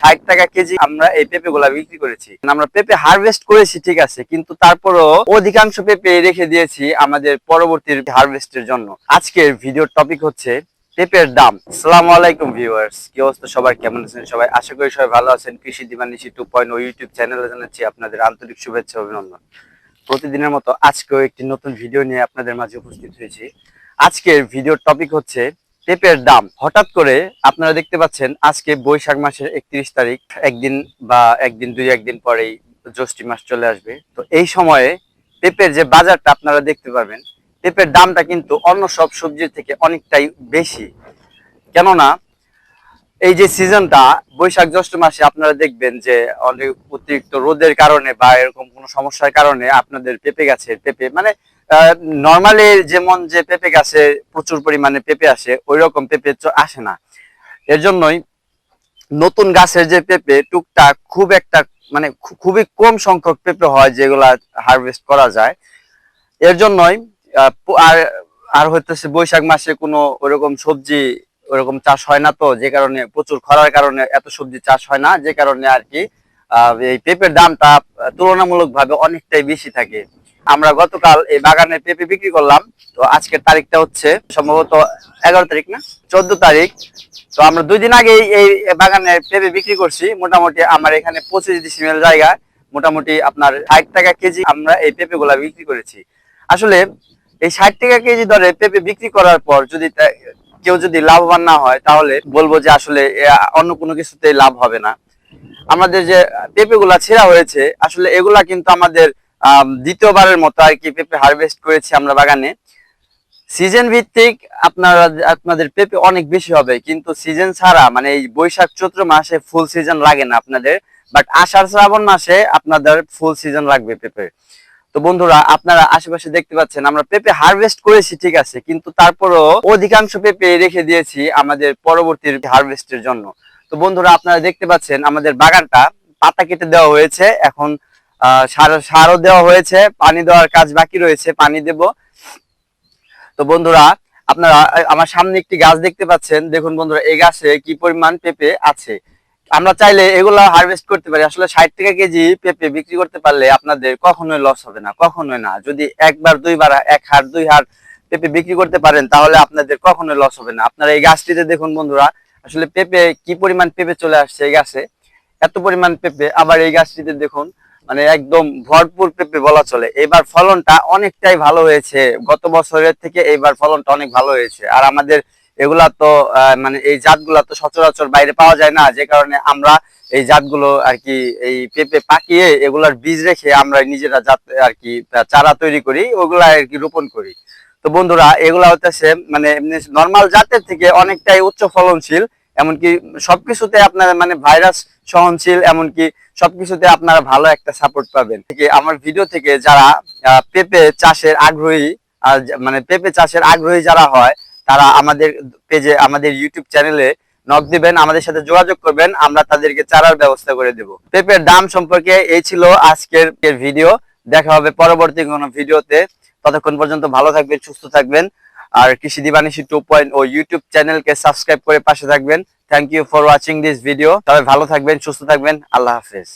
60 টাকা কেজি আমরা এই পেঁপে গুলা বিক্রি করেছি। আমরা পেঁপে হারভেস্ট করেছি ঠিক আছে, কিন্তু তারপরও অধিকাংশ পেঁপে রেখে দিয়েছি আমাদের পরবর্তী হারভেস্টের জন্য। আজকের ভিডিওর টপিক হচ্ছে পেঁপের দাম। আসসালামু আলাইকুম ভিউয়ার্স, কি অবস্থা সবার, কেমন আছেন সবাই? আশা করি সবাই ভালো আছেন। কৃষি দিবানিশি 2.0 ইউটিউব চ্যানেলে জানাচ্ছি আপনাদের আন্তরিক শুভেচ্ছা অভিনন্দন। প্রতিদিনের মতো আজকেও একটি নতুন ভিডিও নিয়ে আপনাদের মাঝে উপস্থিত হয়েছি। আজকের ভিডিওর টপিক হচ্ছে পেঁপের দাম। হঠাৎ করে আপনারা দেখতে পাচ্ছেন আজকে বৈশাখ মাসের 31 তারিখ, একদিন দুই একদিন পরেই জ্যৈষ্ঠ মাস চলে আসবে। তো এই সময়ে পেঁপের যে বাজারটা আপনারা দেখতে পারবেন, পেঁপের দামটা কিন্তু অন্য সব সবজির থেকে অনেকটাই বেশি। কেননা এই যে সিজনটা বৈশাখ জ্যৈষ্ঠ মাসে আপনারা দেখবেন যে অনেক অতিরিক্ত রোদের কারণে বা এরকম কোনো সমস্যার কারণে আপনাদের পেঁপে গাছের পেঁপে মানে নর্মালি যেমন যে পেঁপে গাছে প্রচুর পরিমাণে পেঁপে আসে, ওই রকম পেঁপে আসে না। এর জন্যই নতুন গাছের যে পেঁপে টুকটাক খুব একটা মানে খুবই কম সংখ্যক পেঁপে হয় যেগুলা হারভেস্ট করা যায়। এর জন্যই আর আর হইতেছে বৈশাখ মাসে কোনো ওরকম সবজি ওরকম চাষ হয় না, তো যে কারণে প্রচুর খরার কারণে এত সবজি চাষ হয় না, যে কারণে আর কি এই পেঁপের দামটা তুলনামূলক ভাবে অনেকটাই বেশি থাকে। আমরা গতকাল এই বাগানে পেঁপে বিক্রি করলাম। তো আজকের তারিখটা হচ্ছে সম্ভবত 11 তারিখ না 14 তারিখ। তো আমরা 2 দিন আগে এই বাগানে পেঁপে বিক্রি করছি। মোটামুটি আমার এখানে 25 ডিসিমেল জায়গা, মোটামুটি আপনার 60 টাকা কেজি আমরা এই পেঁপে গুলা বিক্রি করেছি। আসলে এই 60 টাকা কেজি দরে পেঁপে বিক্রি করার পর যদি কেউ যদি লাভবান না হয়, তাহলে বলবো যে আসলে অন্য কোনো কিছুতে লাভ হবে না। আমাদের যে পেঁপে গুলা ছেঁড়া হয়েছে, আসলে এগুলা কিন্তু আমাদের দ্বিতীয়বারের মতো আর কি পেঁপে হারভেস্ট করেছি আমরা বাগানে। সিজন ভিত্তিক আপনাদের পেঁপে অনেক বেশি হবে, কিন্তু সিজন ছাড়া মানে এই বৈশাখ চৈত্র মাসে ফুল সিজন লাগে না আপনাদের, বাট আষাঢ় শ্রাবণ মাসে আপনাদের ফুল সিজন লাগবে পেঁপে। তো বন্ধুরা, আপনারা আশেপাশে দেখতে পাচ্ছেন আমরা পেঁপে হারভেস্ট করেছি ঠিক আছে, কিন্তু তারপরও অধিকাংশ পেঁপে রেখে দিয়েছি আমাদের পরবর্তী হারভেস্টের জন্য। তো বন্ধুরা, আপনারা দেখতে পাচ্ছেন আমাদের বাগানটা পাতা কেটে দেওয়া হয়েছে, এখন সারও দেওয়া হয়েছে, পানি দেওয়ার কাজ বাকি রয়েছে, পানি দেব। তো বন্ধুরা, আপনারা আমার সামনে একটি গাছ দেখতে পাচ্ছেন, দেখুন বন্ধুরা এই গাছে কি পরিমাণ পেঁপে আছে। আমরা চাইলে এগুলা হারভেস্ট করতে পারি। আসলে 60 টাকা কেজি পেঁপে বিক্রি করতে পারলে আপনাদের কখনোই লস হবে না, কখনোই না। যদি একবার দুইবার এক হাট দুই হাট পেঁপে বিক্রি করতে পারেন, তাহলে আপনাদের কখনোই লস হবে না। আপনারা এই গাছটিতে দেখুন বন্ধুরা, আসলে পেঁপে কি পরিমাণ পেঁপে চলে আসছে এই গাছে, এত পরিমাণ পেঁপে। আবার এই গাছটিতে দেখুন, মানে একদম ভরপুর পেঁপে বলা চলে। এবার ফলনটা অনেকটাই ভালো হয়েছে, গত বছরের থেকে এইবার ফলনটা অনেক ভালো হয়েছে। আর আমাদের এগুলা তো মানে এই জাতগুলা তো সচরাচর বাইরে পাওয়া যায় না, যে কারণে আমরা এই জাতগুলো আর কি এই পেঁপে পাকিয়ে এগুলার বীজ রেখে আমরা নিজেরা জাত আর কি চারা তৈরি করি, ওগুলা আর কি রোপণ করি। তো বন্ধুরা, এগুলা হচ্ছে মানে নর্মাল জাতের থেকে অনেকটাই উচ্চ ফলনশীল, এমনকি সবকিছুতে আপনার মানে ভাইরাস সহনশীল, এমনকি সবকিছুতে আপনারা ভালো একটা সাপোর্ট পাবেন। আমার ভিডিও থেকে যারা পেঁপে চাষের আগ্রহী, মানে পেঁপে চাষের আগ্রহী যারা হয়, তারা আমাদের পেজে আমাদের ইউটিউব চ্যানেলে নক দিবেন, আমাদের সাথে যোগাযোগ করবেন, আমরা তাদেরকে চারার ব্যবস্থা করে দেব। পেঁপের দাম সম্পর্কে এই ছিল আজকের ভিডিও। দেখা হবে পরবর্তী কোনো ভিডিওতে। ততক্ষণ পর্যন্ত ভালো থাকবেন, সুস্থ থাকবেন, আর কৃষি দিবানিশি 2.0 ইউটিউব চ্যানেলকে সাবস্ক্রাইব করে পাশে থাকবেন। Thank you for watching this video. সবাই ভালো থাকবেন, সুস্থ থাকবেন। আল্লাহ হাফেজ।